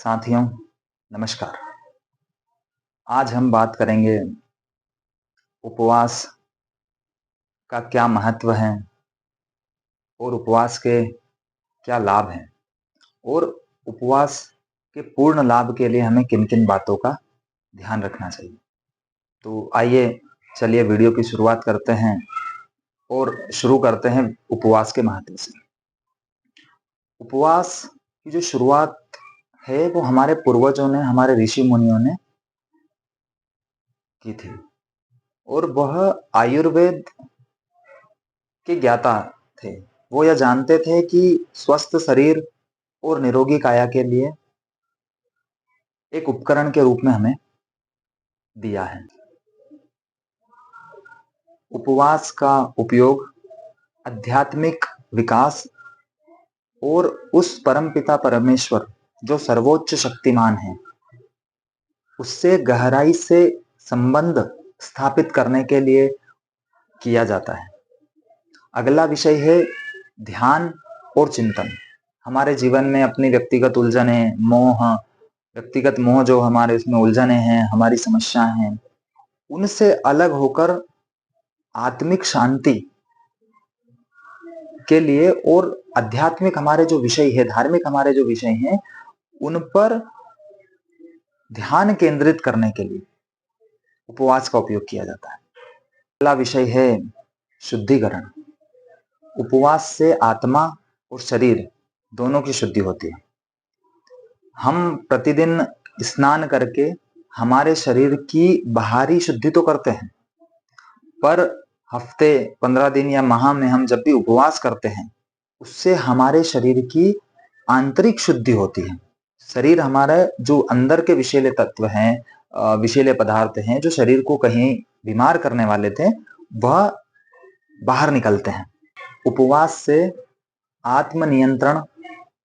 साथियों, नमस्कार। आज हम बात करेंगे उपवास का क्या महत्व है और उपवास के क्या लाभ हैं और उपवास के पूर्ण लाभ के लिए हमें किन-किन बातों का ध्यान रखना चाहिए। तो आइए चलिए वीडियो की शुरुआत करते हैं और शुरू करते हैं उपवास के महत्व से। उपवास की जो शुरुआत है वो हमारे पूर्वजों ने, हमारे ऋषि मुनियों ने की थी और वह आयुर्वेद के ज्ञाता थे। वो यह जानते थे कि स्वस्थ शरीर और निरोगी काया के लिए एक उपकरण के रूप में हमें दिया है। उपवास का उपयोग आध्यात्मिक विकास और उस परमपिता परमेश्वर जो सर्वोच्च शक्तिमान है उससे गहराई से संबंध स्थापित करने के लिए किया जाता है। अगला विषय है ध्यान और चिंतन। हमारे जीवन में अपनी व्यक्तिगत उलझनें, व्यक्तिगत मोह जो हमारे इसमें उलझने हैं, हमारी समस्याएं हैं, उनसे अलग होकर आत्मिक शांति के लिए और आध्यात्मिक हमारे जो विषय है, धार्मिक हमारे जो विषय हैं, उन पर ध्यान केंद्रित करने के लिए उपवास का उपयोग किया जाता है। अगला विषय है शुद्धिकरण। उपवास से आत्मा और शरीर दोनों की शुद्धि होती है। हम प्रतिदिन स्नान करके हमारे शरीर की बाहरी शुद्धि तो करते हैं, पर हफ्ते 15 दिन या माह में हम जब भी उपवास करते हैं उससे हमारे शरीर की आंतरिक शुद्धि होती है। शरीर हमारा जो अंदर के विषैले तत्व हैं, विषैले पदार्थ हैं जो शरीर को कहीं बीमार करने वाले थे, वह बाहर निकलते हैं। उपवास से आत्म नियंत्रण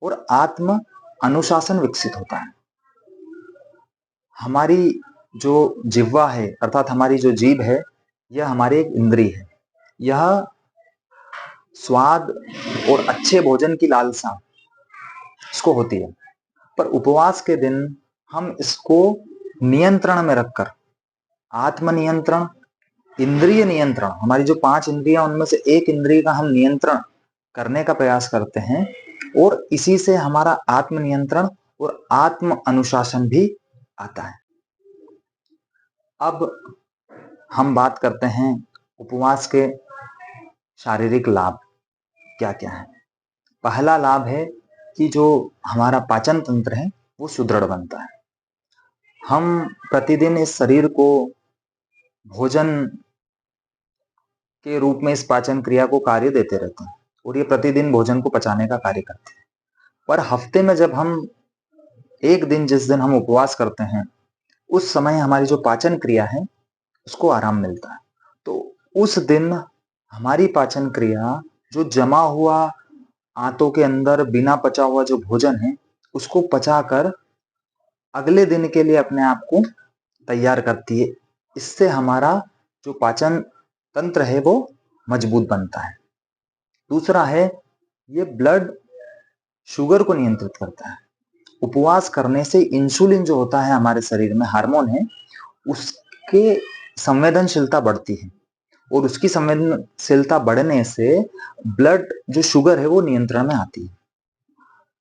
और आत्म अनुशासन विकसित होता है। हमारी जो जिह्वा है अर्थात हमारी जो जीभ है, यह हमारी एक इंद्री है। यह स्वाद और अच्छे भोजन की लालसा इसको होती है, पर उपवास के दिन हम इसको नियंत्रण में रखकर आत्मनियंत्रण, इंद्रिय नियंत्रण, हमारी जो 5 इंद्रियां उनमें से एक इंद्रिय का हम नियंत्रण करने का प्रयास करते हैं और इसी से हमारा आत्मनियंत्रण और आत्म अनुशासन भी आता है। अब हम बात करते हैं उपवास के शारीरिक लाभ क्या क्या है। पहला लाभ है कि जो हमारा पाचन तंत्र है वो सुदृढ़ बनता है। हम प्रतिदिन इस शरीर को भोजन के रूप में इस पाचन क्रिया को कार्य देते रहते हैं और ये प्रतिदिन भोजन को पचाने का कार्य करते हैं, पर हफ्ते में जब हम एक दिन, जिस दिन हम उपवास करते हैं, उस समय हमारी जो पाचन क्रिया है उसको आराम मिलता है। तो उस दिन हमारी पाचन क्रिया जो जमा हुआ आंतों के अंदर बिना पचा हुआ जो भोजन है उसको पचाकर अगले दिन के लिए अपने आप को तैयार करती है। इससे हमारा जो पाचन तंत्र है वो मजबूत बनता है। दूसरा है ये ब्लड शुगर को नियंत्रित करता है। उपवास करने से इंसुलिन जो होता है हमारे शरीर में, हार्मोन है, उसके संवेदनशीलता बढ़ती है और उसकी संवेदनशीलता बढ़ने से ब्लड जो शुगर है वो नियंत्रण में आती है।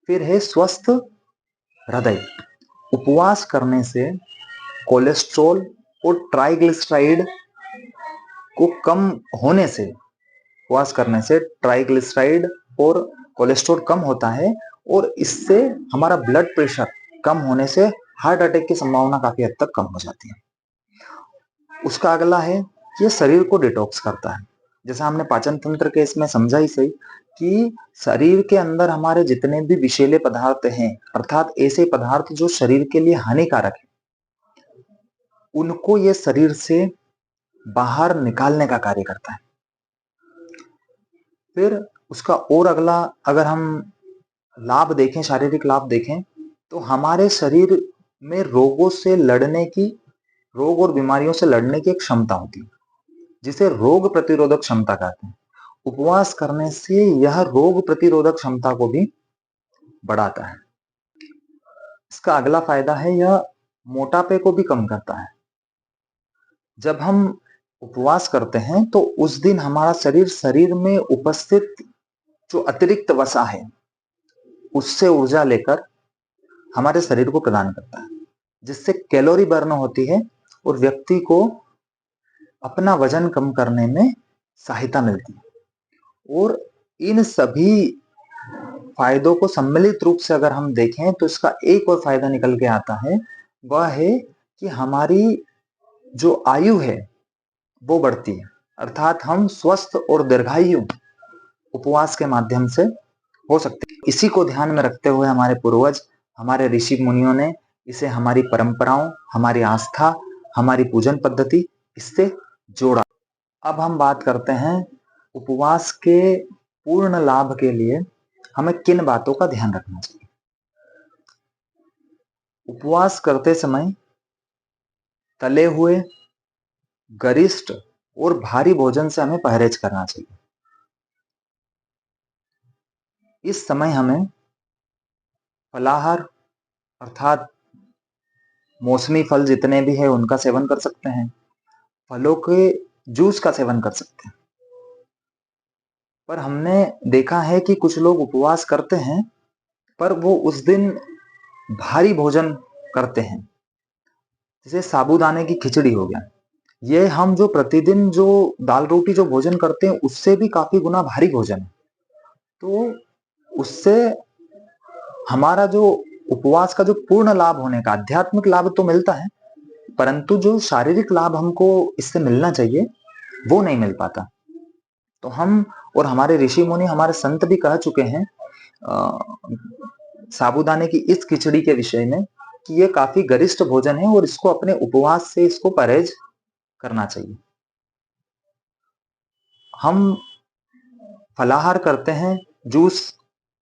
फिर है स्वस्थ हृदय। उपवास करने से कोलेस्ट्रॉल और ट्राइग्लिसराइड को कम होने से, उपवास करने से ट्राइग्लिसराइड और कोलेस्ट्रॉल कम होता है और इससे हमारा ब्लड प्रेशर कम होने से हार्ट अटैक की संभावना काफी हद तक कम हो जाती है। उसका अगला है ये शरीर को डिटॉक्स करता है। जैसा हमने पाचन तंत्र के इसमें समझा ही सही कि शरीर के अंदर हमारे जितने भी विषैले पदार्थ हैं अर्थात ऐसे पदार्थ जो शरीर के लिए हानिकारक है, उनको ये शरीर से बाहर निकालने का कार्य करता है। फिर उसका और अगला अगर हम लाभ देखें, शारीरिक लाभ देखें, तो हमारे शरीर में रोगों से लड़ने की, रोग और बीमारियों से लड़ने की एक क्षमता होती है जिसे रोग प्रतिरोधक क्षमता कहते हैं। उपवास करने से यह रोग प्रतिरोधक क्षमता को भी बढ़ाता है। इसका अगला फायदा है, यह मोटापे को भी कम करता है। जब हम उपवास करते हैं तो उस दिन हमारा शरीर में उपस्थित जो अतिरिक्त वसा है उससे ऊर्जा लेकर हमारे शरीर को प्रदान करता है, जिससे कैलोरी बर्न होती है और व्यक्ति को अपना वजन कम करने में सहायता मिलती है। और इन सभी फायदों को सम्मिलित रूप से अगर हम देखें तो इसका एक और फायदा निकल के आता है, वह है कि हमारी जो आयु है वो बढ़ती है, अर्थात हम स्वस्थ और दीर्घायु उपवास के माध्यम से हो सकते हैं। इसी को ध्यान में रखते हुए हमारे पूर्वज, हमारे ऋषि मुनियों ने इसे हमारी परंपराओं, हमारी आस्था, हमारी पूजन पद्धति इससे जोड़ा। अब हम बात करते हैं उपवास के पूर्ण लाभ के लिए हमें किन बातों का ध्यान रखना चाहिए। उपवास करते समय तले हुए, गरिष्ठ और भारी भोजन से हमें परहेज करना चाहिए। इस समय हमें फलाहार अर्थात मौसमी फल जितने भी है उनका सेवन कर सकते हैं, फलों के जूस का सेवन कर सकते हैं। पर हमने देखा है कि कुछ लोग उपवास करते हैं पर वो उस दिन भारी भोजन करते हैं, जैसे साबूदाने की खिचड़ी हो गया। ये हम जो प्रतिदिन जो दाल रोटी जो भोजन करते हैं उससे भी काफी गुना भारी भोजन है। तो उससे हमारा जो उपवास का जो पूर्ण लाभ होने का आध्यात्मिक लाभ तो मिलता है, परंतु जो शारीरिक लाभ हमको इससे मिलना चाहिए वो नहीं मिल पाता। तो हम और हमारे ऋषि मुनि, हमारे संत भी कह चुके हैं साबूदाने की इस खिचड़ी के विषय में कि ये काफी गरिष्ठ भोजन है और इसको अपने उपवास से इसको परहेज करना चाहिए। हम फलाहार करते हैं, जूस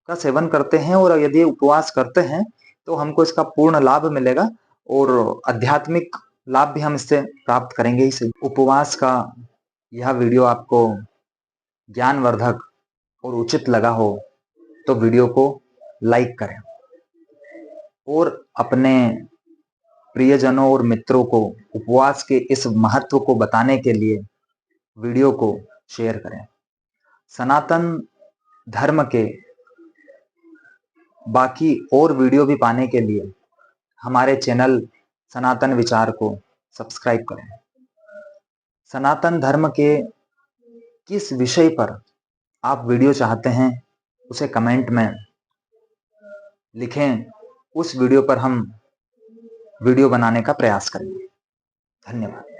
का सेवन करते हैं और यदि उपवास करते हैं तो हमको इसका पूर्ण लाभ मिलेगा और आध्यात्मिक लाभ भी हम इससे प्राप्त करेंगे ही सही। उपवास का यह वीडियो आपको ज्ञानवर्धक और उचित लगा हो तो वीडियो को लाइक करें और अपने प्रियजनों और मित्रों को उपवास के इस महत्व को बताने के लिए वीडियो को शेयर करें। सनातन धर्म के बाकी और वीडियो भी पाने के लिए हमारे चैनल सनातन विचार को सब्सक्राइब करें। सनातन धर्म के किस विषय पर आप वीडियो चाहते हैं उसे कमेंट में लिखें, उस वीडियो पर हम वीडियो बनाने का प्रयास करेंगे। धन्यवाद।